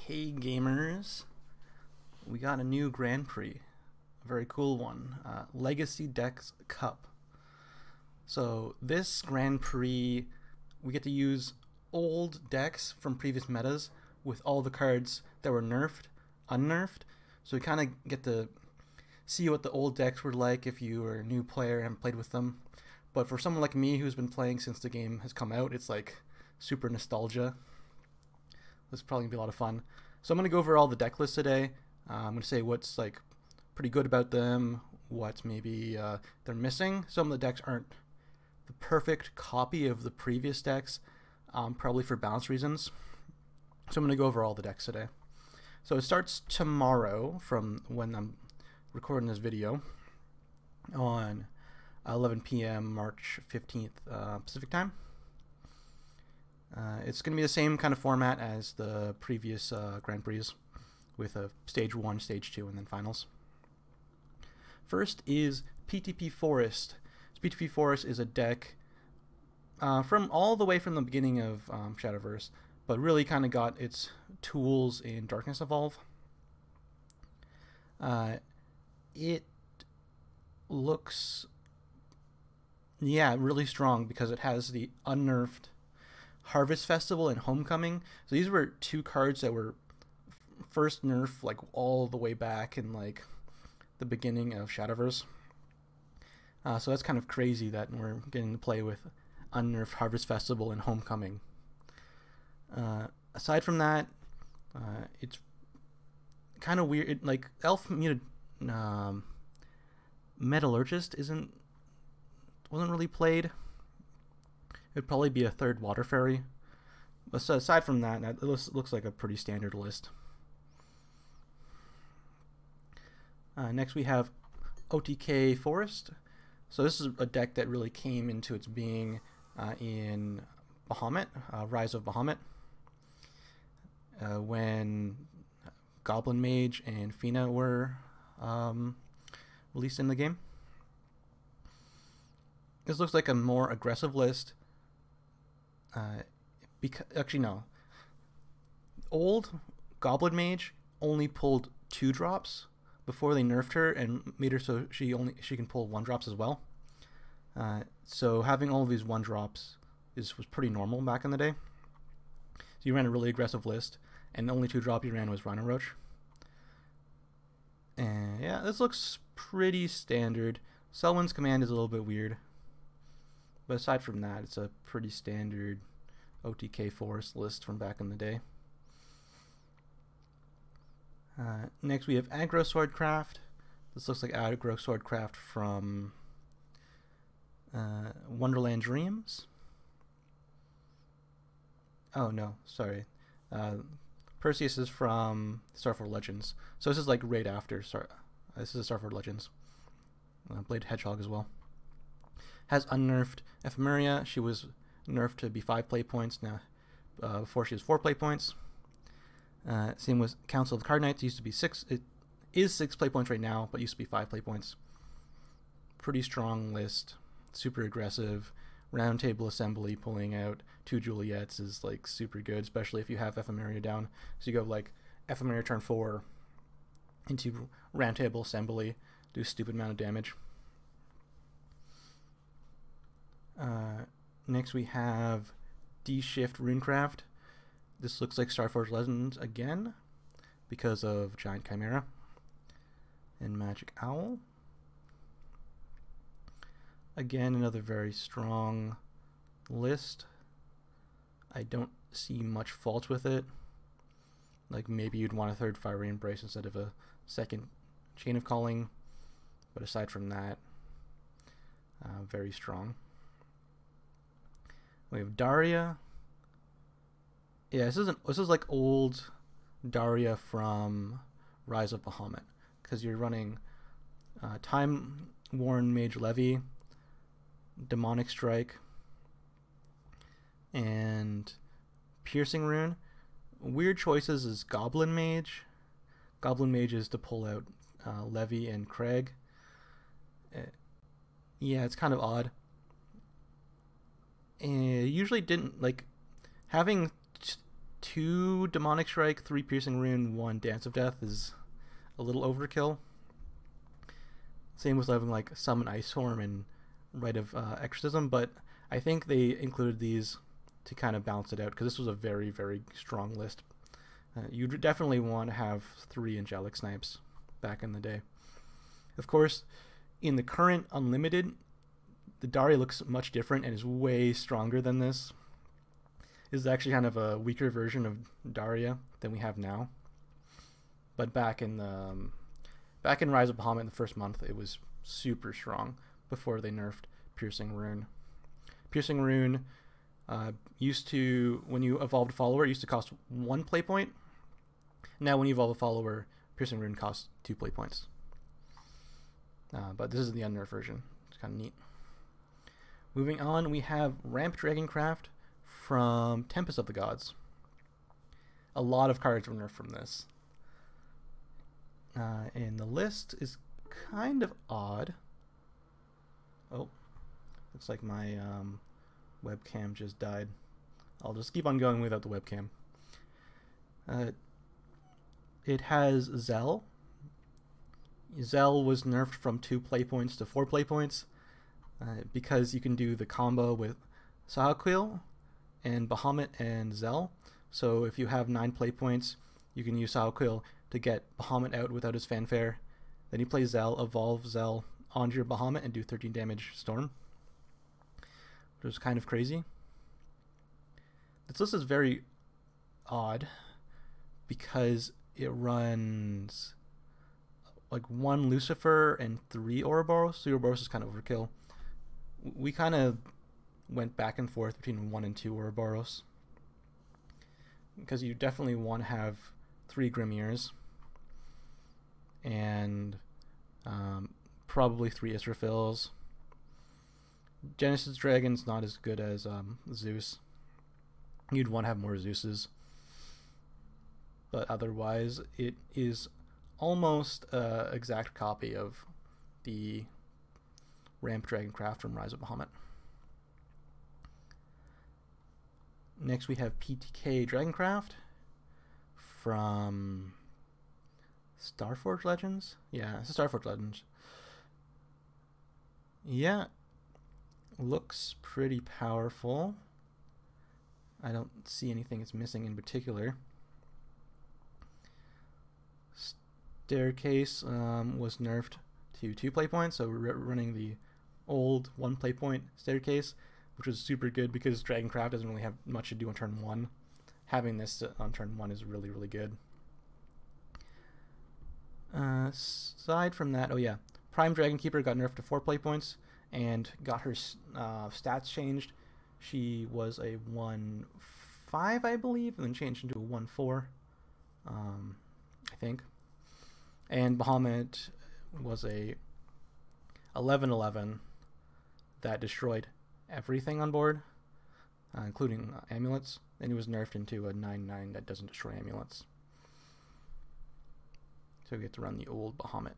Hey gamers, we got a new Grand Prix, a very cool one, Legacy Decks Cup. So this Grand Prix, we get to use old decks from previous metas with all the cards that were nerfed, unnerfed. So we kind of get to see what the old decks were like if you were a new player and played with them. But for someone like me who's been playing since the game has come out, it's like super nostalgia. This is probably going to be a lot of fun. So I'm going to go over all the deck lists today. I'm going to say what's like pretty good about them, what maybe they're missing. Some of the decks aren't the perfect copy of the previous decks, probably for balance reasons. So I'm going to go over all the decks today. So it starts tomorrow from when I'm recording this video on 11 p.m. March 15th Pacific time. It's going to be the same kind of format as the previous Grand Prix with a Stage 1, Stage 2, and then Finals. First is PTP Forest. So PTP Forest is a deck from all the way from the beginning of Shadowverse, but really kind of got its tools in Darkness Evolve. It looks, really strong because it has the unnerfed Harvest Festival and Homecoming. So these were two cards that were first nerfed like all the way back in like the beginning of Shadowverse. So that's kind of crazy that we're getting to play with unnerfed Harvest Festival and Homecoming. Aside from that, it's kind of weird. Like Elf Muted Metallurgist wasn't really played. It'd probably be a third Water Fairy. But so aside from that, it looks like a pretty standard list. Next we have OTK Forest. So this is a deck that really came into its being in Bahamut, Rise of Bahamut, when Goblin Mage and Fina were released in the game. This looks like a more aggressive list. Actually no. Old Goblin Mage only pulled 2-drops before they nerfed her and made her so she can pull 1-drops as well. So having all of these 1-drops was pretty normal back in the day. So you ran a really aggressive list, and the only 2-drop you ran was Rhino Roach. And yeah, this looks pretty standard. Selwyn's command is a little bit weird, but aside from that, it's a pretty standard OTK Forest list from back in the day. Next we have Aggro Swordcraft. This looks like Aggro Swordcraft from Wonderland Dreams. Oh no, sorry. Perseus is from Starford Legends. So this is like right after. This is Starford Legends. Blade Hedgehog as well. Has unnerfed Ephemeria. She was nerfed to be 5 play points now. Before she was 4 play points. Same with Council of the Card Knights. It used to be 6. It is 6 play points right now, but used to be 5 play points. Pretty strong list. Super aggressive. Round Table Assembly pulling out 2 Juliets is like super good, especially if you have Ephemeria down. So you go like Ephemeria turn 4 into Round Table Assembly, do a stupid amount of damage. Next we have D-Shift Runecraft. This looks like Starforge Legends again because of Giant Chimera and Magic Owl. Again, another very strong list. I don't see much fault with it. Like maybe you'd want a 3rd Fiery Embrace instead of a 2nd Chain of Calling, but aside from that, very strong. We have Daria. Yeah, this is like old Daria from Rise of Bahamut, because you're running Time Worn Mage Levy, Demonic Strike, and Piercing Rune. Weird choices is Goblin Mage. Goblin Mage is to pull out Levy and Craig. Yeah, it's kind of odd. Usually didn't like having 2 Demonic Strike, 3 Piercing Rune, 1 Dance of Death is a little overkill. Same with having like Summon Ice Form and Rite of Exorcism, but I think they included these to kind of balance it out because this was a very, very strong list. You definitely want to have 3 Angelic Snipes back in the day. Of course, in the current Unlimited, the Daria looks much different and is way stronger than this. This is actually kind of a weaker version of Daria than we have now. But back in Rise of Bahamut in the first month, it was super strong before they nerfed Piercing Rune. Piercing Rune used to, when you evolved a follower, it used to cost 1 play point. Now when you evolve a follower, Piercing Rune costs 2 play points. But this is the unnerfed version. It's kind of neat. Moving on, we have Ramp Dragoncraft from Tempest of the Gods. A lot of cards were nerfed from this. And the list is kind of odd. Oh, looks like my webcam just died. I'll just keep on going without the webcam. It has Zell. Zell was nerfed from 2 play points to 4 play points because you can do the combo with Sahakil and Bahamut and Zell. So if you have 9 play points, you can use Sahakil to get Bahamut out without his fanfare. Then you play Zell, evolve Zell onto your Bahamut and do 13 damage Storm. Which was kind of crazy. This list is very odd because it runs like 1 Lucifer and 3 Ouroboros. 3 Ouroboros is kind of overkill. We kind of went back and forth between 1 and 2 Ouroboros because you definitely want to have 3 Grimirs and probably 3 Israfils. Genesis Dragon's not as good as Zeus. You'd want to have more Zeuses. But otherwise, it is almost an exact copy of the Ramp Dragoncraft from Rise of Bahamut. Next we have PTK Dragoncraft from Starforge Legends? Yeah, it's Starforge Legends. Yeah, looks pretty powerful. I don't see anything it's missing in particular. Staircase was nerfed to 2 play points, so we're running the old 1 play point Staircase, which was super good because Dragoncraft doesn't really have much to do on turn 1. Having this on turn 1 is really, really good. Aside from that, oh yeah, Prime Dragonkeeper got nerfed to 4 play points and got her stats changed. She was a 1-5, I believe, and then changed into a 1-4, I think. And Bahamut was a 11-11 that destroyed everything on board, including amulets, and it was nerfed into a 9-9 that doesn't destroy amulets. So we get to run the old Bahamut.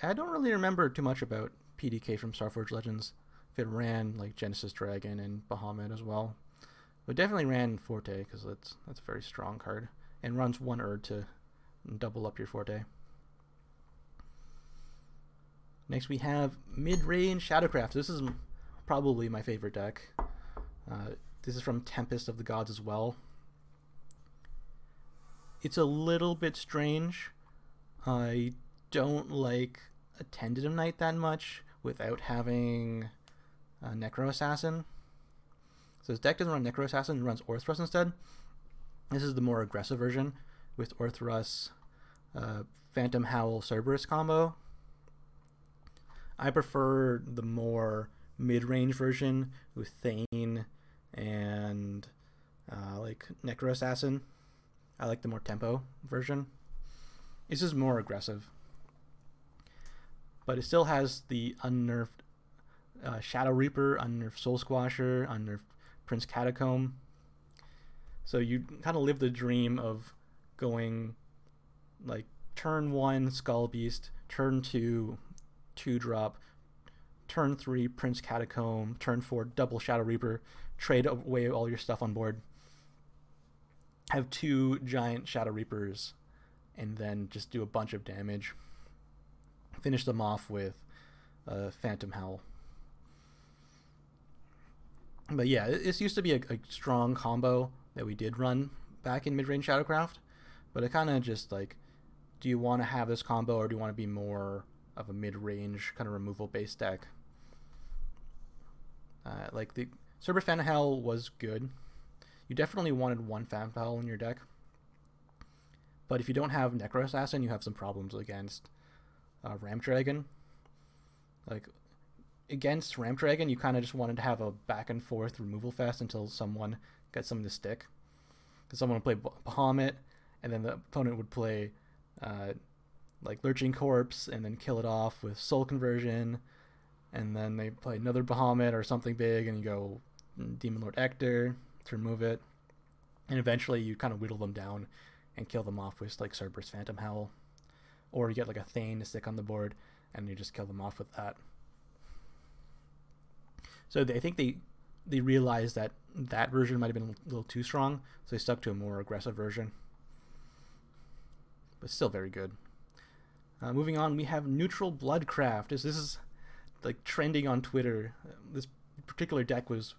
I don't really remember too much about PDK from Starforge Legends. If it ran like Genesis Dragon and Bahamut as well. But definitely ran Forte because that's a very strong card. And runs 1 Erd to double up your Forte. Next we have Mid-Range Shadowcraft. This is probably my favorite deck. This is from Tempest of the Gods as well. It's a little bit strange. I don't like a Tentative Knight that much without having a Necro Assassin. So this deck doesn't run Necro Assassin, it runs Orthrus instead. This is the more aggressive version with Orthrus, Phantom Howl, Cerberus combo. I prefer the more mid-range version with Thane and like Necro Assassin. I like the more tempo version. This is more aggressive. But it still has the unnerfed Shadow Reaper, unnerfed Soul Squasher, unnerfed Prince Catacomb. So you kind of live the dream of going like turn 1 Skull Beast, turn 2 2-drop, turn 3 Prince Catacomb, turn 4 double Shadow Reaper, trade away all your stuff on board. have 2 giant Shadow Reapers, and then just do a bunch of damage. Finish them off with Phantom Howl. But yeah, this used to be a strong combo that we did run back in mid-range Shadowcraft, but it kind of just like, do you want to have this combo, or do you want to be more of a mid-range kind of removal-based deck? Like the Cerberus Phantom Howl was good. You definitely wanted 1 Phantom Howl in your deck, but if you don't have Necro Assassin, you have some problems against Ramp Dragon. Like, against Ramp Dragon, you kind of just wanted to have a back and forth removal fest until someone got something to stick. Because someone would play Bahamut, and then the opponent would play like Lurching Corpse, and then kill it off with Soul Conversion, and then they play another Bahamut or something big, and you go Demon Lord Ector to remove it, and eventually you kind of whittle them down and kill them off with like Cerberus Phantom Howl, or you get like a Thane to stick on the board, and you just kill them off with that. So I think they realized that that version might have been a little too strong, so they stuck to a more aggressive version. But still very good. Moving on, we have Neutral Bloodcraft. This is like trending on Twitter. This particular deck was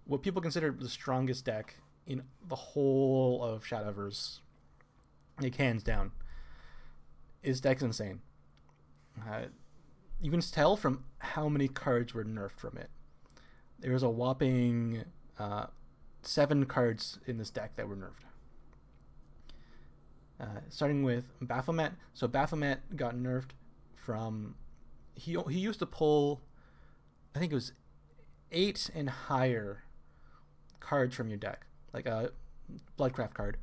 what people consider the strongest deck in the whole of Shadowverse. Like, hands down. This deck's insane. You can tell from how many cards were nerfed from it. There was a whopping 7 cards in this deck that were nerfed. Starting with Baphomet. So Baphomet got nerfed from... He used to pull, I think it was 8 and higher cards from your deck. Like a Bloodcraft card.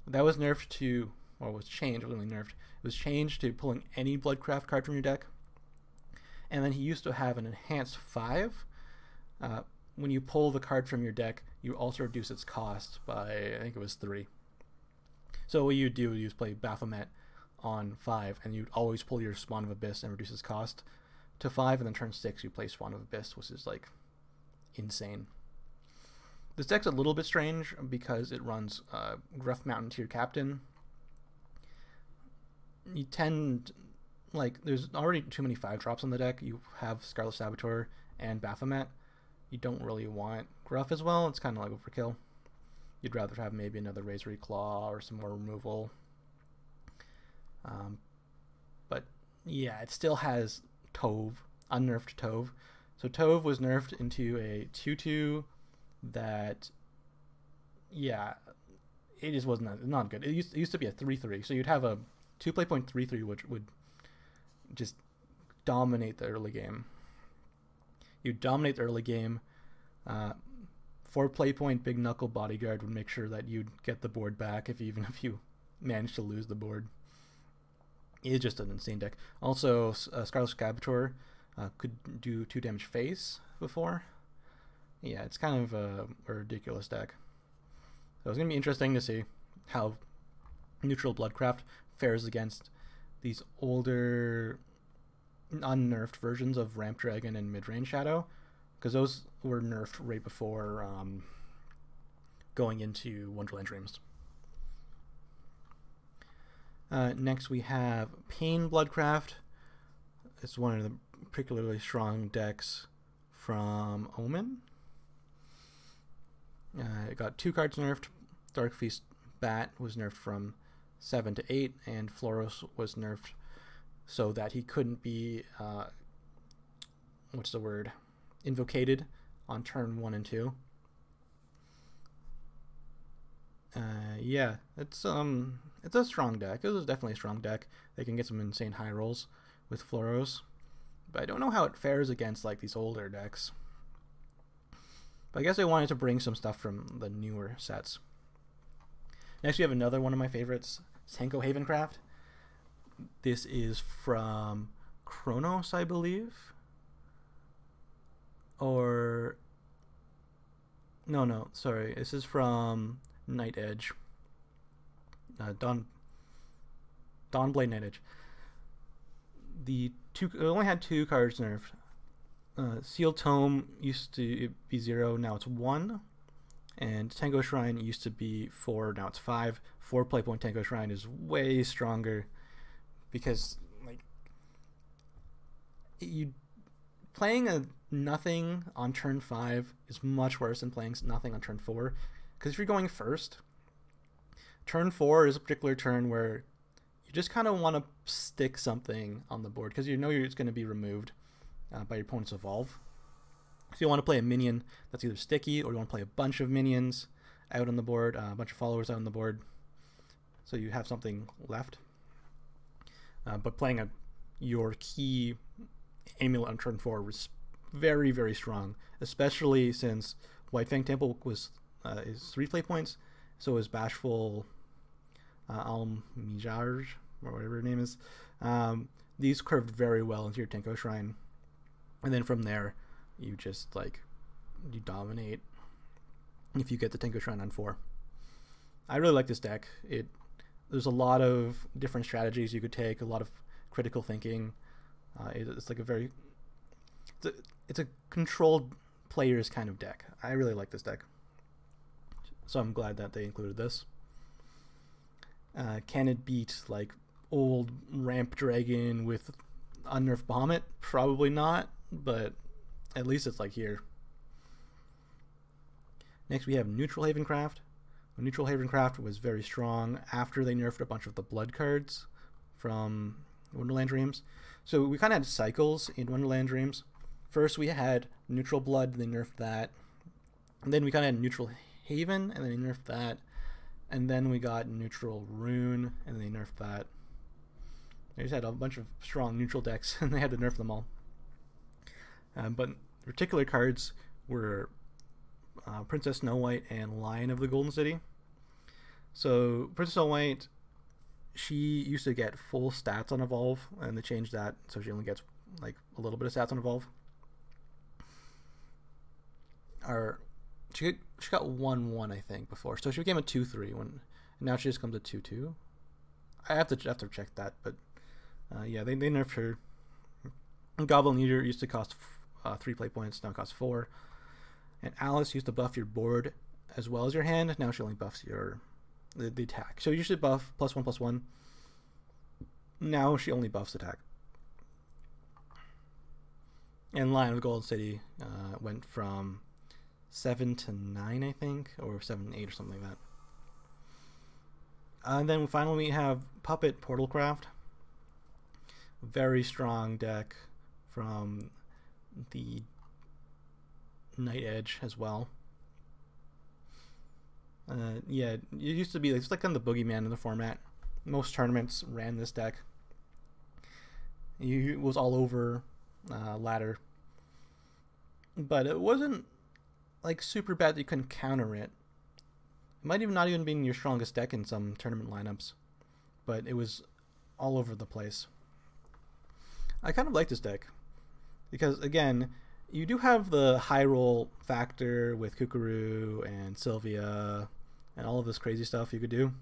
That was nerfed to... Or was changed, it wasn't really nerfed. It was changed to pulling any Bloodcraft card from your deck. And then he used to have an enhanced 5. When you pull the card from your deck, you also reduce its cost by, I think it was 3. So what you do is play Baphomet on 5, and you'd always pull your Spawn of Abyss and reduce its cost to 5, and then turn 6 you play Spawn of Abyss, which is like insane. This deck's a little bit strange because it runs Gruff Mountain Tier Captain. You tend, like, there's already too many 5-drops on the deck. You have Scarlet Saboteur and Baphomet. You don't really want Gruff as well. It's kind of like overkill. You'd rather have maybe another Razor Claw or some more removal. But yeah, it still has Tove, unnerfed Tove. So Tove was nerfed into a 2/2 that, yeah, it just wasn't not good. It used to be a 3/3. So you'd have a 2 play point 3/3, which would just dominate the early game. You dominate the early game. 4 play point Big Knuckle Bodyguard would make sure that you'd get the board back even if you managed to lose the board. It's just an insane deck. Also, Scarlet Saboteur could do 2 damage face before. Yeah, it's kind of a ridiculous deck. So it's going to be interesting to see how Neutral Bloodcraft fares against these older unnerfed versions of Ramp Dragon and Midrange Shadow, because those were nerfed right before going into Wonderland Dreams. Next we have Pain Bloodcraft. It's one of the particularly strong decks from Omen. It got 2 cards nerfed. Dark Feast Bat was nerfed from 7 to 8, and Floros was nerfed so that he couldn't be, invocated on turn 1 and 2. Yeah, it's a strong deck. It was definitely a strong deck. They can get some insane high rolls with Floros, but I don't know how it fares against like these older decks. But I guess I wanted to bring some stuff from the newer sets. Next we have another one of my favorites, Senko Havencraft. This is from Chronos, I believe. Or no, sorry. This is from Night Edge. Dawnblade Night Edge. It only had 2 cards nerfed. Sealed Tome used to be 0, now it's 1. And Tango Shrine used to be 4, now it's 5. 4 play point Tango Shrine is way stronger because like you playing a nothing on turn 5 is much worse than playing nothing on turn 4, because if you're going first, turn 4 is a particular turn where you just kind of want to stick something on the board because you know it's going to be removed by your opponent's evolve. So you want to play a minion that's either sticky, or you want to play a bunch of minions out on the board, a bunch of followers out on the board, so you have something left. But playing your key amulet on turn 4 was very, very strong, especially since White Fang Temple is 3 play points, so is Bashful Almijarj, or whatever her name is. These curved very well into your Tenko Shrine, and then from there you just you dominate if you get the Tenko Shrine on 4. I really like this deck. There's a lot of different strategies you could take, a lot of critical thinking. It's like it's a controlled players kind of deck. I really like this deck, so I'm glad that they included this. Can it beat like old Ramp Dragon with unnerfed Bahamut? Probably not, but at least it's like here. Next we have Neutral Havencraft. Neutral Havencraft was very strong after they nerfed a bunch of the blood cards from Wonderland Dreams. So we kind of had cycles in Wonderland Dreams. First we had Neutral Blood, they nerfed that. And then we kind of had Neutral Haven, and then they nerfed that. And then we got Neutral Rune, and they nerfed that. They just had a bunch of strong neutral decks, and they had to nerf them all. But particular cards were Princess Snow White and Lion of the Golden City. So Princess Snow White, she used to get full stats on Evolve, and they changed that so she only gets like a little bit of stats on Evolve. She got 1/1 I think before, so she became a 2/3 and now she just comes a 2/2. I have to check that, but yeah, they nerfed her. Goblin Leader used to cost 3 play points, now it costs 4. And Alice used to buff your board as well as your hand. Now she only buffs the attack. So you should buff +1/+1. Now she only buffs attack. And Lion of the Golden City went from 7 to 9, I think, or 7 to 8 or something like that. And then finally we have Puppet Portalcraft. Very strong deck from the Night Edge as well. Yeah, it used to be it's like kind of the boogeyman in the format. Most tournaments ran this deck. It was all over ladder, but it wasn't like super bad that you couldn't counter it. It might even not even be your strongest deck in some tournament lineups, but it was all over the place. I kind of like this deck because, again, you do have the high roll factor with Kukuru and Sylvia and all of this crazy stuff you could do.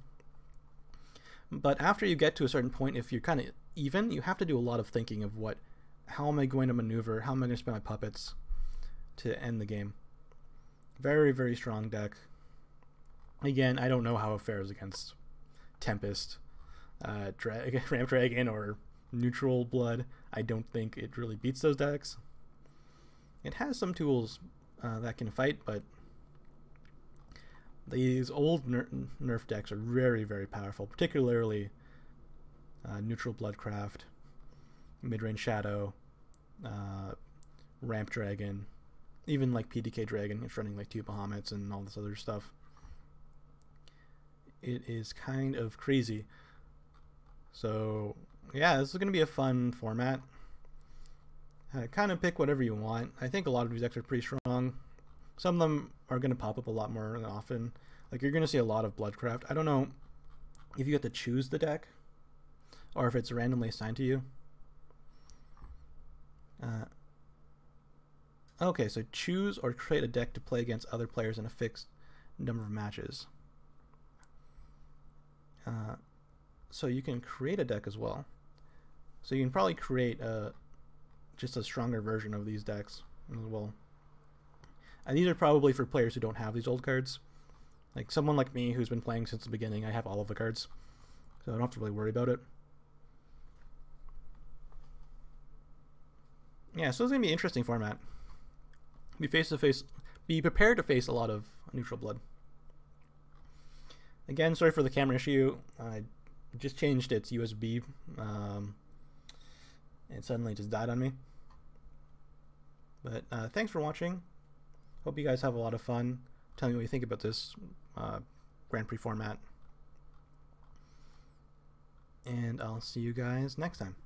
But after you get to a certain point, if you're kind of even, you have to do a lot of thinking of how am I going to maneuver, how am I going to spend my puppets to end the game. Very, very strong deck. Again, I don't know how it fares against Tempest, Ramp Dragon, or Neutral Blood. I don't think it really beats those decks. It has some tools that can fight, but these old nerf decks are very, very powerful, particularly Neutral Bloodcraft, Midrange Shadow, Ramp Dragon, even like PDK Dragon. It's running like 2 Bahamuts and all this other stuff. It is kind of crazy. So yeah, this is going to be a fun format. Kind of pick whatever you want. I think a lot of these decks are pretty strong. Some of them are going to pop up a lot more often. Like, you're going to see a lot of Bloodcraft. I don't know if you get to choose the deck or if it's randomly assigned to you. Okay, so choose or create a deck to play against other players in a fixed number of matches. So you can create a deck as well. So you can probably create just a stronger version of these decks as well. And these are probably for players who don't have these old cards. Like someone like me who's been playing since the beginning, I have all of the cards, so I don't have to really worry about it. Yeah, so it's gonna be an interesting format. Be face to face. Be prepared to face a lot of neutral blood. Again, sorry for the camera issue. I just changed its USB, and suddenly just died on me. But thanks for watching. Hope you guys have a lot of fun. Tell me what you think about this Grand Prix format. And I'll see you guys next time.